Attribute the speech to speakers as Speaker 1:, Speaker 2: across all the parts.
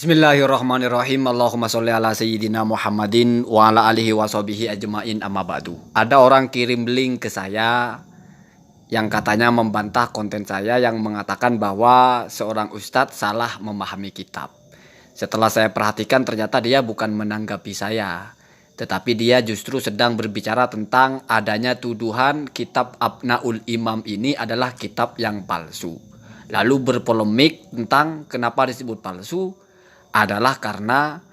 Speaker 1: Bismillahirrahmanirrahim. Allahumma sholli ala sayyidina Muhammadin wa ala alihi wa sahbihi ajma'in amma ba'du. Ada orang kirim link ke saya yang katanya membantah konten saya yang mengatakan bahwa seorang ustadz salah memahami kitab. Setelah saya perhatikan ternyata dia bukan menanggapi saya, tetapi dia justru sedang berbicara tentang adanya tuduhan kitab Abnaul Imam ini adalah kitab yang palsu. Lalu berpolemik tentang kenapa disebut palsu adalah karena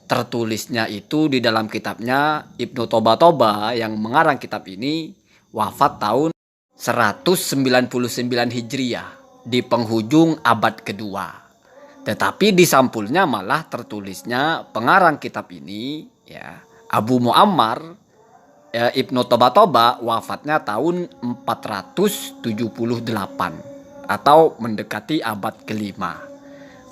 Speaker 1: tertulisnya itu di dalam kitabnya Ibnu Toba yang mengarang kitab ini wafat tahun 199 Hijriah di penghujung abad kedua. Tetapi di sampulnya malah tertulisnya pengarang kitab ini ya Abu Muammar Ibnu Toba wafatnya tahun 478 atau mendekati abad kelima.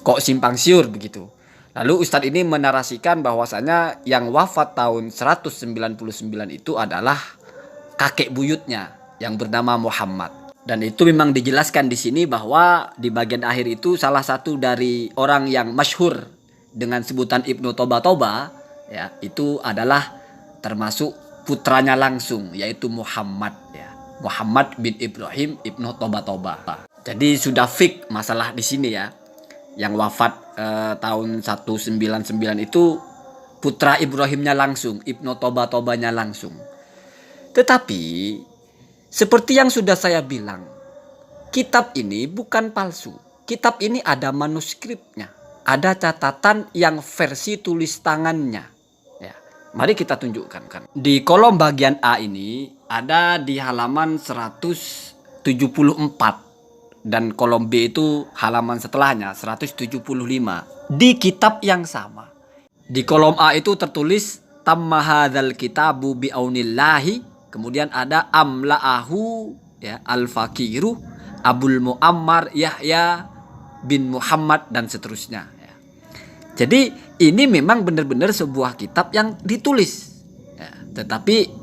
Speaker 1: Kok simpang siur begitu? Lalu Ustadz ini menarasikan bahwasanya yang wafat tahun 199 itu adalah kakek buyutnya yang bernama Muhammad. Dan itu memang dijelaskan di sini bahwa di bagian akhir itu salah satu dari orang yang masyhur dengan sebutan Ibnu Toba ya, itu adalah termasuk putranya langsung yaitu Muhammad ya. Muhammad bin Ibrahim Ibnu Toba. Jadi sudah fix masalah di sini ya. Yang wafat tahun 199 itu putra Ibrahimnya langsung, Ibnu Tobanya langsung. Tetapi seperti yang sudah saya bilang, kitab ini bukan palsu. Kitab ini ada manuskripnya, ada catatan yang versi tulis tangannya. Ya, mari kita tunjukkan. Di kolom bagian A ini ada di halaman 174. Dan kolom B itu halaman setelahnya 175 di kitab yang sama. Di kolom A itu tertulis tamma hadzal kitabu biaunillahi, kemudian ada amlaahu ya al-faqiru Abul Muammar Yahya bin Muhammad dan seterusnya ya. Jadi ini memang benar-benar sebuah kitab yang ditulis ya, tetapi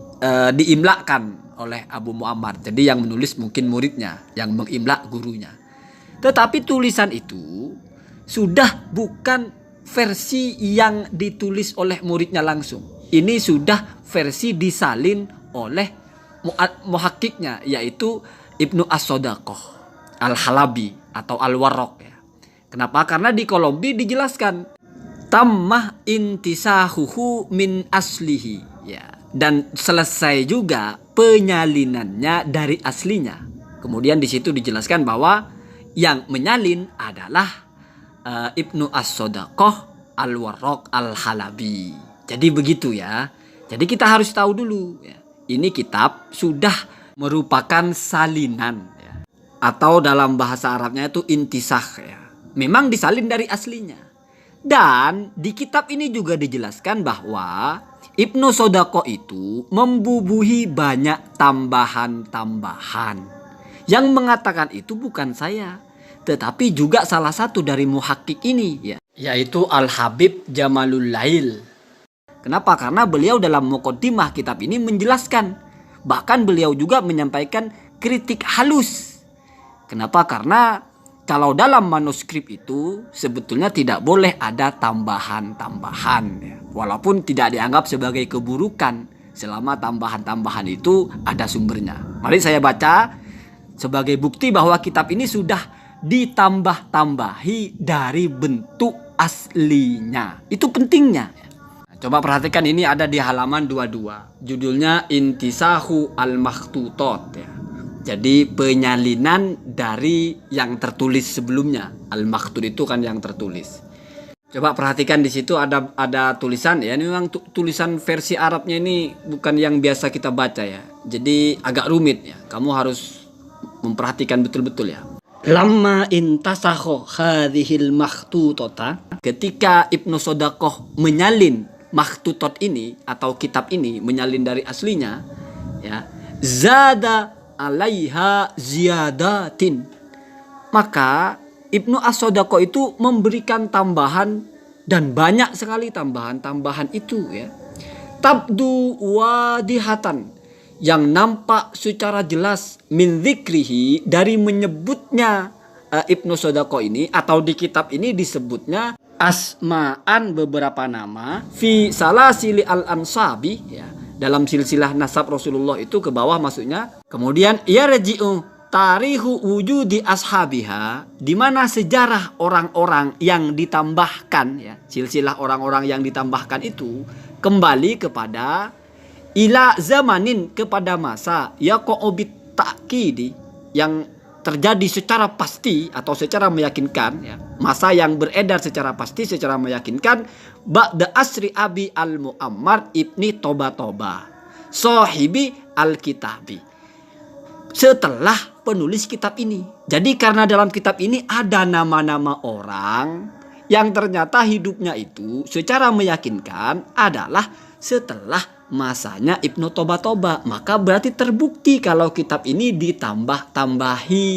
Speaker 1: diimlakan oleh Abu Muammar. Jadi yang menulis mungkin muridnya, yang mengimla gurunya. Tetapi tulisan itu sudah bukan versi yang ditulis oleh muridnya langsung. Ini sudah versi disalin oleh muhakkiknya, yaitu Ibnu As-Sodaqoh Al-Halabi atau Al-Warraq ya. Kenapa? Karena di kolom B dijelaskan tammah intisahuhu min aslihi ya. Dan selesai juga penyalinannya dari aslinya. Kemudian di situ dijelaskan bahwa yang menyalin adalah Ibnu As-Sodaqoh Al-Warraq Al-Halabi. Jadi begitu ya. Jadi kita harus tahu dulu ya. Ini kitab sudah merupakan salinan ya. Atau dalam bahasa Arabnya itu intisah ya. Memang disalin dari aslinya. Dan di kitab ini juga dijelaskan bahwa Ibnu Sodaqoh itu membubuhi banyak tambahan-tambahan. Yang mengatakan itu bukan saya, tetapi juga salah satu dari muhakkik ini ya, yaitu Al-Habib Jamalul Lail. Kenapa? Karena beliau dalam muqaddimah kitab ini menjelaskan, bahkan beliau juga menyampaikan kritik halus. Kenapa? Karena kalau dalam manuskrip itu sebetulnya tidak boleh ada tambahan-tambahan ya. Walaupun tidak dianggap sebagai keburukan selama tambahan-tambahan itu ada sumbernya. Mari saya baca sebagai bukti bahwa kitab ini sudah ditambah-tambahi dari bentuk aslinya. Itu pentingnya. Coba perhatikan, ini ada di halaman 22. Judulnya Intisahu Al-Makhtutot ya. Jadi penyalinan dari yang tertulis sebelumnya. Al-Makhtut itu kan yang tertulis. Coba perhatikan di situ ada tulisan ya. Ini memang tulisan versi Arabnya ini bukan yang biasa kita baca ya. Jadi agak rumit ya. Kamu harus memperhatikan betul-betul ya. Lamma intasakho hadhil makhtutota. Ketika Ibnu Sodaqoh menyalin makhtutot ini atau kitab ini, menyalin dari aslinya ya. Zada alaiha ziyadatin, maka Ibnu As-Sodaqoh itu memberikan tambahan dan banyak sekali tambahan-tambahan itu ya. Tabdu wadihatan, yang nampak secara jelas min dzikrihi, dari menyebutnya Ibnu Sodaqoh ini, atau di kitab ini disebutnya asma'an beberapa nama fi salasili al-ansabi ya, dalam silsilah nasab Rasulullah itu ke bawah maksudnya. Kemudian yarji'u tarihu wujudi ashabiha, di mana sejarah orang-orang yang ditambahkan ya, silsilah orang-orang yang ditambahkan itu kembali kepada ila zamanin, kepada masa yaqa'ubit ta'kidi, yang terjadi secara pasti atau secara meyakinkan ya, masa yang beredar secara pasti secara meyakinkan ba'da asri abi al-mu'ammar ibni toba sahibi al-kitabi, setelah penulis kitab ini. Jadi karena dalam kitab ini ada nama-nama orang yang ternyata hidupnya itu secara meyakinkan adalah setelah masanya Ibnu Toba, maka berarti terbukti kalau kitab ini ditambah-tambahi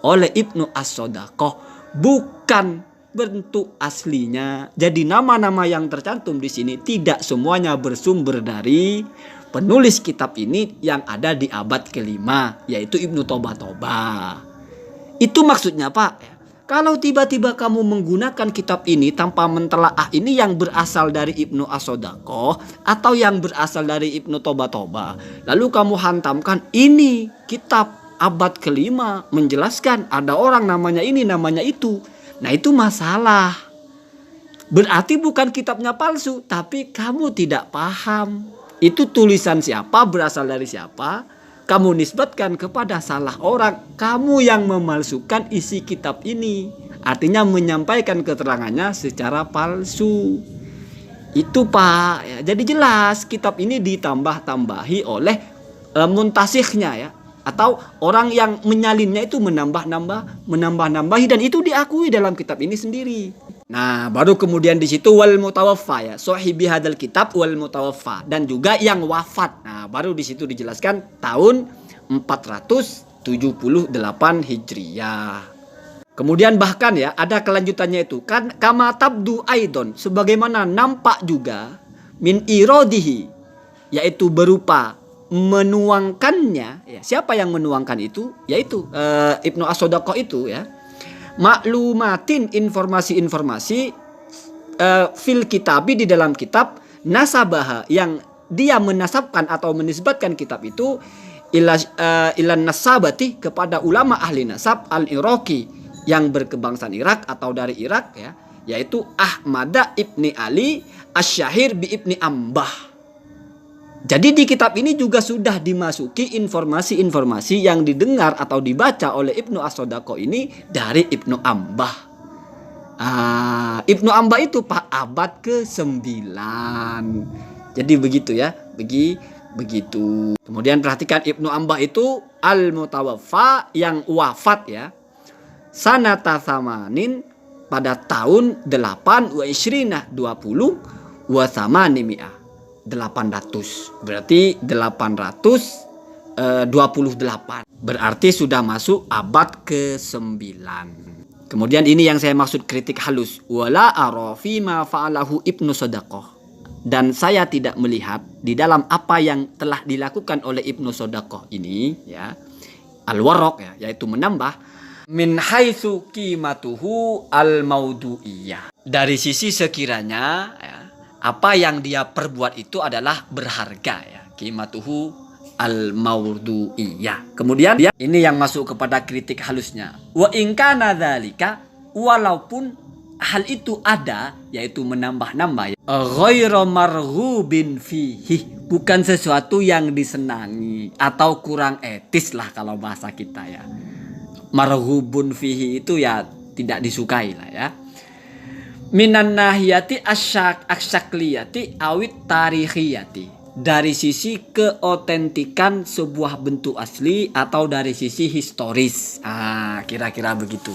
Speaker 1: oleh Ibnu As-Sodaqoh, bukan bentuk aslinya. Jadi nama-nama yang tercantum di sini tidak semuanya bersumber dari penulis kitab ini yang ada di abad kelima, yaitu Ibnu Toba. Itu maksudnya Pak. Kalau tiba-tiba kamu menggunakan kitab ini tanpa mentelaah ini yang berasal dari Ibnu As-Sodaqoh atau yang berasal dari Ibnu Toba, lalu kamu hantamkan ini kitab abad kelima menjelaskan ada orang namanya ini namanya itu, nah itu masalah. Berarti bukan kitabnya palsu, tapi kamu tidak paham itu tulisan siapa, berasal dari siapa. Kamu nisbatkan kepada salah orang, kamu yang memalsukan isi kitab ini. Artinya menyampaikan keterangannya secara palsu. Itu Pak ya. Jadi jelas kitab ini ditambah-tambahi oleh muntasikhnya ya, atau orang yang menyalinnya itu menambah-nambahi, dan itu diakui dalam kitab ini sendiri. Nah, baru kemudian di situ wal mutawaffa ya, sahibi hadal kitab wal mutawaffa, dan juga yang wafat. Nah, baru di situ dijelaskan tahun 478 Hijriyah. Kemudian bahkan ya ada kelanjutannya itu kan kama tabdu aidon, sebagaimana nampak juga min irodihi, yaitu berupa menuangkannya ya. Siapa yang menuangkan itu? Yaitu Ibnu As-Sodaqoh itu ya. Maklumatin, informasi-informasi fil kitabi, di dalam kitab, nasabaha, yang dia menasabkan atau menisbatkan kitab itu ilan nasabati, kepada ulama ahli nasab al-Iraqi, yang berkebangsaan Irak atau dari Irak ya, yaitu Ahmad ibni Ali Asy-Syahir bi ibni Ambah. Jadi di kitab ini juga sudah dimasuki informasi-informasi yang didengar atau dibaca oleh Ibnu As-Sodaqoh ini dari Ibnu Ambah. Ibnu Ambah itu Pak abad ke-9. Jadi begitu ya, begitu. Kemudian perhatikan Ibnu Ambah itu al-mutawaffa, yang wafat ya, sanata samanin, pada tahun 8 wa ishrina 20 wa samanimi'ah 800, berarti 828, berarti sudah masuk abad ke-9. Kemudian ini yang saya maksud kritik halus, wala arafi ma fa'alahu Ibnu Sodaqoh, dan saya tidak melihat di dalam apa yang telah dilakukan oleh Ibnu Sodaqoh ini ya, al-waraq ya, yaitu menambah min haitsu qimatuhu al-maudu'iyah, dari sisi sekiranya ya, apa yang dia perbuat itu adalah berharga ya, qimatuhu al-maudu'iyah. Kemudian ini yang masuk kepada kritik halusnya, wa in kana dzalika, walaupun hal itu ada, yaitu menambah-nambah ya, ghairu marghubin fihi, bukan sesuatu yang disenangi atau kurang etis lah kalau bahasa kita ya. Marghubun fihi itu ya tidak disukai lah ya. Minan nahiyati asyakliyati awit tarikhiyati, dari sisi keotentikan sebuah bentuk asli atau dari sisi historis. Kira-kira begitu.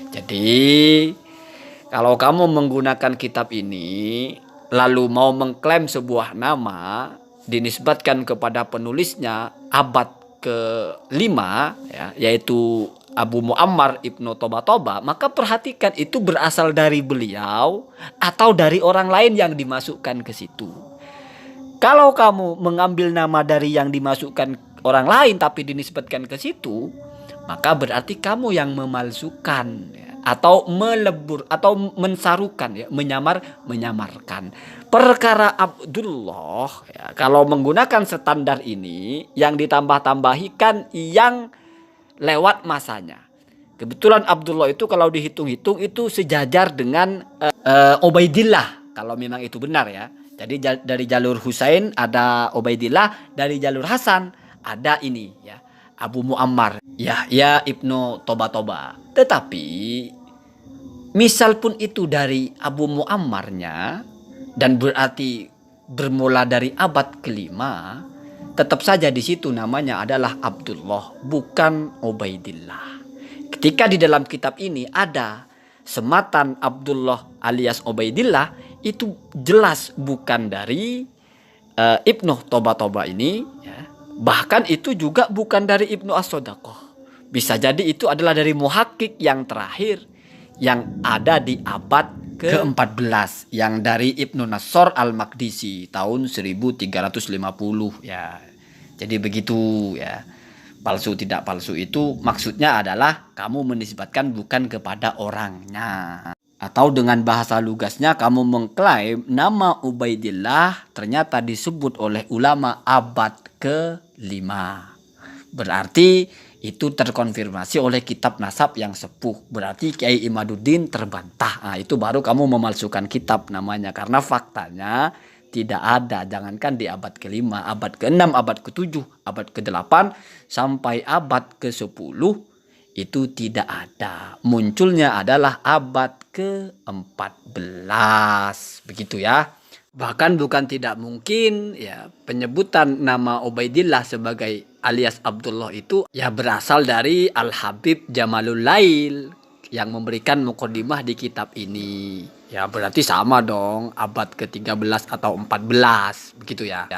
Speaker 1: Jadi kalau kamu menggunakan kitab ini lalu mau mengklaim sebuah nama dinisbatkan kepada penulisnya abad ke-5 ya, yaitu Abu Muammar Ibnu Toba, maka perhatikan itu berasal dari beliau atau dari orang lain yang dimasukkan ke situ. Kalau kamu mengambil nama dari yang dimasukkan orang lain tapi dinisbatkan ke situ, maka berarti kamu yang memalsukan ya. atau melebur atau mensarukan ya, menyamarkan perkara Abdullah ya, kalau menggunakan standar ini yang ditambah-tambahikan yang lewat masanya. Kebetulan Abdullah itu kalau dihitung-hitung itu sejajar dengan Ubaidillah kalau memang itu benar ya. Jadi dari jalur Husain ada Ubaidillah, dari jalur Hasan ada ini ya, Abu Muammar, ya Ibnu Toba. Tetapi misal pun itu dari Abu Muammarnya dan berarti bermula dari abad kelima, tetap saja di situ namanya adalah Abdullah, bukan Ubaidillah. Ketika di dalam kitab ini ada sematan Abdullah alias Ubaidillah, itu jelas bukan dari Ibnu Toba ini ya. Bahkan itu juga bukan dari Ibnu As-Sodaqoh. Bisa jadi itu adalah dari muhakkik yang terakhir yang ada di abad ke-14 yang dari Ibnu Nasr Al-Maqdisi tahun 1350 ya. Jadi begitu ya. Palsu tidak palsu itu maksudnya adalah kamu menisbatkan bukan kepada orangnya. Atau dengan bahasa lugasnya kamu mengklaim nama Ubaidillah ternyata disebut oleh ulama abad ke-5. Berarti itu terkonfirmasi oleh kitab nasab yang sepuh. Berarti Kiai Imaduddin terbantah. Nah, itu baru kamu memalsukan kitab namanya. Karena faktanya tidak ada. Jangankan di abad ke-5, abad ke-6, abad ke-7, abad ke-8, sampai abad ke-10 itu tidak ada. Munculnya adalah abad ke-14. Begitu ya. Bahkan bukan tidak mungkin ya penyebutan nama Ubaidillah sebagai alias Abdullah itu ya berasal dari Al-Habib Jamalul Lail yang memberikan muqaddimah di kitab ini. Ya berarti sama dong abad ke-13 atau 14 begitu ya.